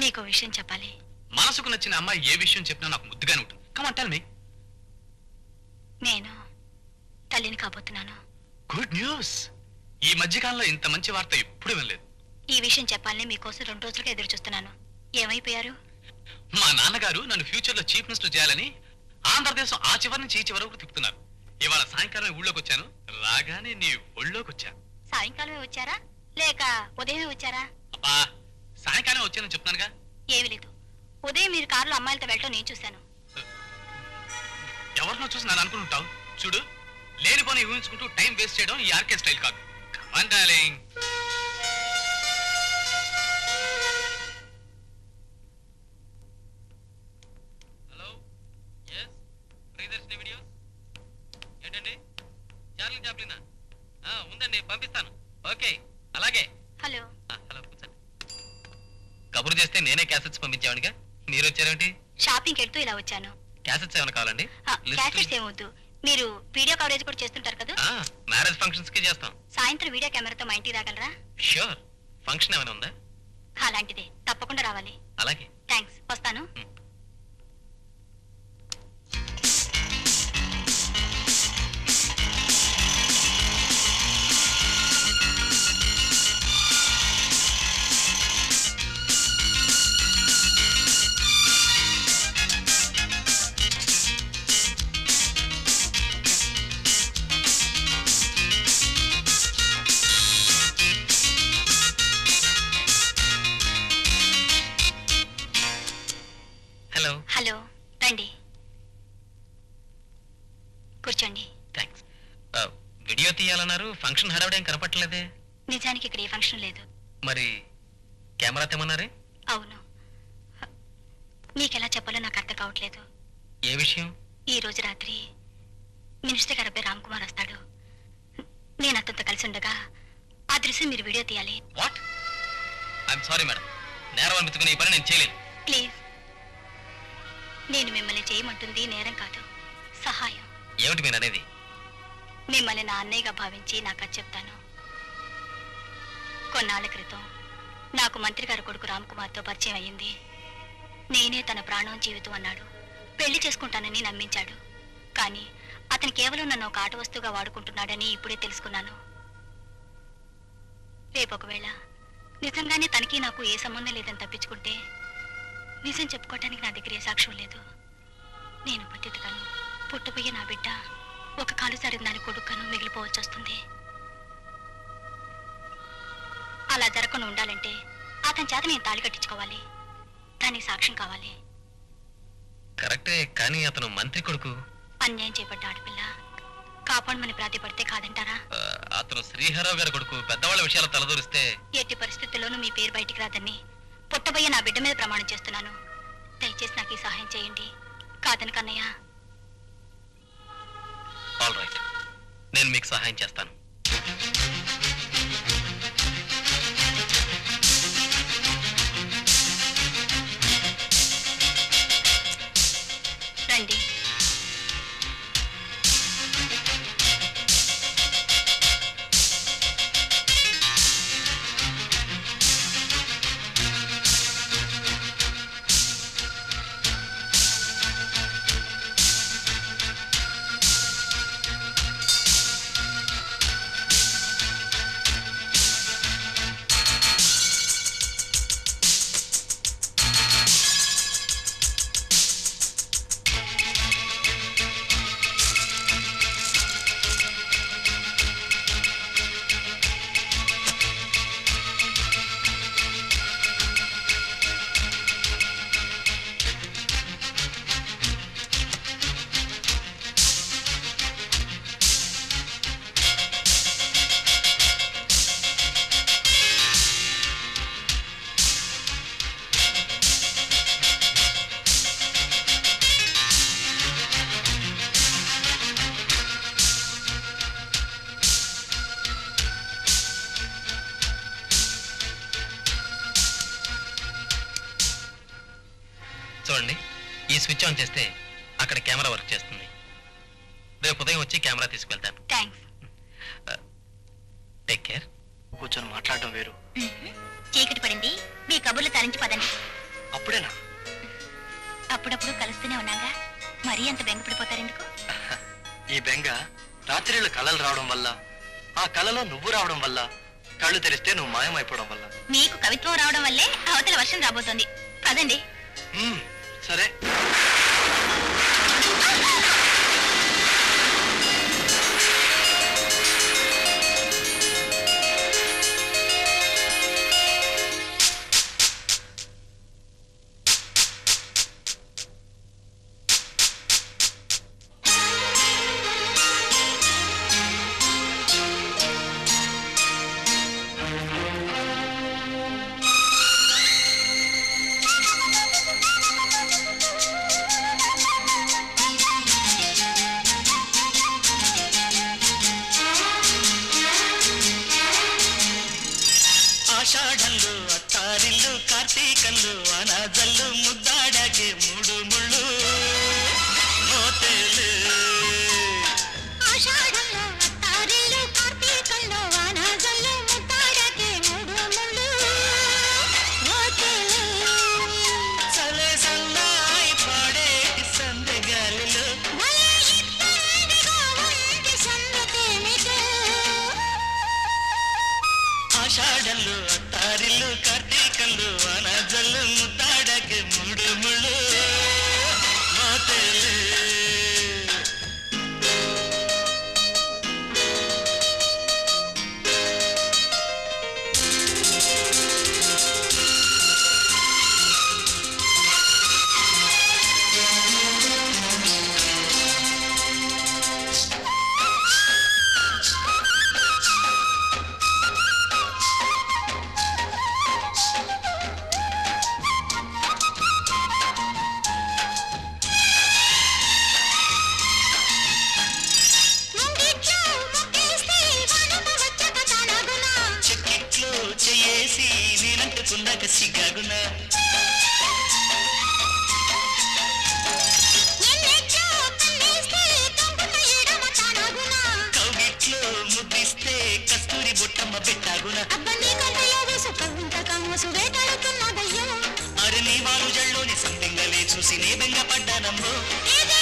మీకు విషయం చెప్పాలి. మనసుకు నచ్చిన అమ్మాయి ఏ విషయం చెప్పినా నాకు ముద్దుగానే ఉంటుంది. Come on tell me. నేను తల్లిని కాబోతున్నాను. Good news. ఈ మధ్యకాలంలో ఇంత మంచి వార్త ఎప్పుడు వినలేదు. ఈ విషయం చెప్పాలని మీకోసం 2 రోజులుగా ఎదురు చూస్తున్నాను. ఏమైపోయారు? మా నాన్నగారు నన్ను ఫ్యూచర్ లో చీఫ్ మినిస్టర్ చేయాలని ఆంధ్రదేశం ఆ చివరి నుంచి ఈ చివరి వరకు తిప్పుతున్నారు. ఇవాళ సాయంకాలం ఊళ్ళోకి వచ్చాను. రాగానే నీ ఒళ్ళోకి వచ్చాను. సాయంకాలమే వచ్చారా లేక ఉదయమే వచ్చారా? అబ్బా, సాయంకాలం వచ్చానని చెప్తున్నానుగా. ఏమీ లేదు. ఉదయం మీరు కారులో అమ్మాయిలతో వెళ్ళటం నేను చూశాను. ఎవరినో చూసి నన్ను అనుకుంటావు. చూడు, లేనిపోని ఊహించుకుంటూ టైం వేస్ట్ చేయడం ఈ ఆర్కే స్టైల్ కాదు. Come on, darling. Hello, yes, Priyadarshini videos. ఏంటండి, చార్లీ చాప్లినా? ఉందండి, పంపిస్తాను. ఓకే, అలాగే. హలో. హలో, కూర్చోండి. కబురు చేస్తే నేనే క్యాసెట్స్ పంపించావనిగా, మీరు వచ్చారేంటి? షాపింగ్కి వెళ్తూ ఇలా వచ్చాను. క్యాసెట్స్ ఏమైనా కావాలండి? క్యాసెట్స్ ఏమొద్దు. మీరు వీడియో కవరేజ్ కూడా చేస్తుంటారు కదా? మ్యారేజ్ ఫంక్షన్స్ కి చేస్తాం. సాయంత్రం వీడియో కెమెరాతో మా ఇంటికి రాగలరా? ష్యూర్. ఫంక్షన్ ఏమైనా ఉందా? అలాంటిదే, తప్పకుండా రావాలి. అలాగే. థ్యాంక్స్, వస్తాను. హలో. హలో, రండి, కూర్చోండి. థ్యాంక్స్. వీడియో తీయాలన్నారు, ఫంక్షన్ హడావిడేం కనపట్టలేదే. నిజానికి ఇక్కడ ఏ ఫంక్షన్ లేదు. మరి కెమెరా తెమ్మన్నారే? అవును, మీకెలా చెప్పాలో నాకు అర్థం కావట్లేదు. ఏ విషయం? ఈ రోజు రాత్రి మినిస్టర్ గారు అబ్బాయి రామ్ కుమార్ వస్తాడు. నేను అతనితో కలిసి ఉండగా ఆ దృశ్యం మీరు వీడియో తీయాలి. వాట్? ఐఎమ్ సారీ మేడం, నేరం అనిపించుకుని ఈ పని నేను చేయలేను. ప్లీజ్, నేను మిమ్మల్ని చేయమంటుంది నేరం కాదు, సహాయం. ఏమిటి మీరు అనేది? మిమ్మల్ని నా అన్నయ్యగా భావించి నాకు అది చెప్తాను. కొన్నాళ్ళ క్రితం నాకు మంత్రి గారి కొడుకు రామ్ కుమార్తో పరిచయం అయ్యింది. నేనే తన ప్రాణం జీవితం అన్నాడు. పెళ్లి చేసుకుంటానని నమ్మించాడు. కానీ అతను కేవలం నన్ను ఒక ఆట వస్తువుగా వాడుకుంటున్నాడని ఇప్పుడే తెలుసుకున్నాను. రేపు ఒకవేళ నిజంగానే తనకి నాకు ఏ సంబంధం లేదని తప్పించుకుంటే నిజం చెప్పుకోవటానికి నా దగ్గర ఏ సాక్ష్యం లేదు. నేను పతితగాను, పుట్టబోయే నా బిడ్డ ఒక కాలు సరిన దాని కొడుకును మిగిలిపోవచ్చు వస్తుంది. అలా జరగకుండా ఉండాలంటే అతని చేత నేను తాళి కట్టించుకోవాలి. దానికి సాక్ష్యం కావాలి. కరెక్టే, కానీ అతను మంత్రి కొడుకు. అన్యాయం చేపడ్డ ఆడపిల్ల కాపాడమని ప్రాతిపడితే కాదంటారా? అతను శ్రీహరావు గారి కొడుకు. పెద్దవాళ్ళ విషయాలు తలదూరిస్తే ఎట్టి పరిస్థితుల్లోనూ మీ పేరు బయటికి రాదని పుట్టబోయే నా బిడ్డ మీద ప్రమాణం చేస్తున్నాను. దయచేసి నాకు ఈ సహాయం చేయండి. కాదని కన్నయ్య. ఆల్ రైట్, నేను మీకు సహాయం చేస్తాను. రండి. చూడండి, ఈ స్విచ్ ఆన్ చేస్తే అక్కడ కెమెరా వర్క్ చేస్తుంది. రేపు ఉదయం వచ్చి కెమెరా తీసుకెళ్తాను. థ్యాంక్స్. Take care. కూర్చొని మాట్లాడడం వేరు. చీకటి పడింది, మీ కబుర్లు తరించి పదండి. అప్పుడప్పుడు కలుస్తూనే ఉన్నాగా, మరీ అంత బెంగపడిపోతారెందుకు? ఈ బెంగ రాత్రిళ్ళు కళలు రావడం వల్ల, ఆ కళలో నువ్వు రావడం వల్ల, కళ్ళు తెరిస్తే నువ్వు మాయమైపోవడం వల్ల. మీకు కవిత్వం రావడం వల్లే అవతల వర్షం రాబోతోంది కదండి. సరే. ఆషాఢంలో అత్తారిల్లు, కార్తీకంలో అనాజల్లు, ముద్దాడాకే మూడు ముళ్ళు మోతేలు. ఆషాఢంలో అత్తారిల్లు, కార్తీకంలో అనాజల్లు, ముద్దాడాకే మూడు ముళ్ళు మోతేలు. సలే సన్నాయి పాడేటి సందెగాలిలో భలే ఇత్తడిగా ఉంది సంగతేమిటో. ఆషాఢంలో అత్తారిల్లు, కార్తీకంలో అనాజల్లు, ముద్దాడాకే మూడు ముళ్ళు మోతేలు. ముంగిట్లో ముగ్గేస్తే వనము వచ్చక తనగునా. చెక్కిట్లో చెయ్యేసి నేనంటుకున్నాక సిగ్గాగునా. ఎన్నెట్లో కన్నేస్తే తొంగున ఎడమ తనగునా. కౌగిట్లో ముద్దిస్తే కస్తూరి బుట్టమ్మ పెట్టాగునా. అబ్బని కంటలో వేసుక ఇంతకమ్మసు వేటాడుతున్న దయ్యం. అరే నీ వారు జల్లోని సందింగలే చూసి నే బెంగ పడ్డానమ్మో. ఏదే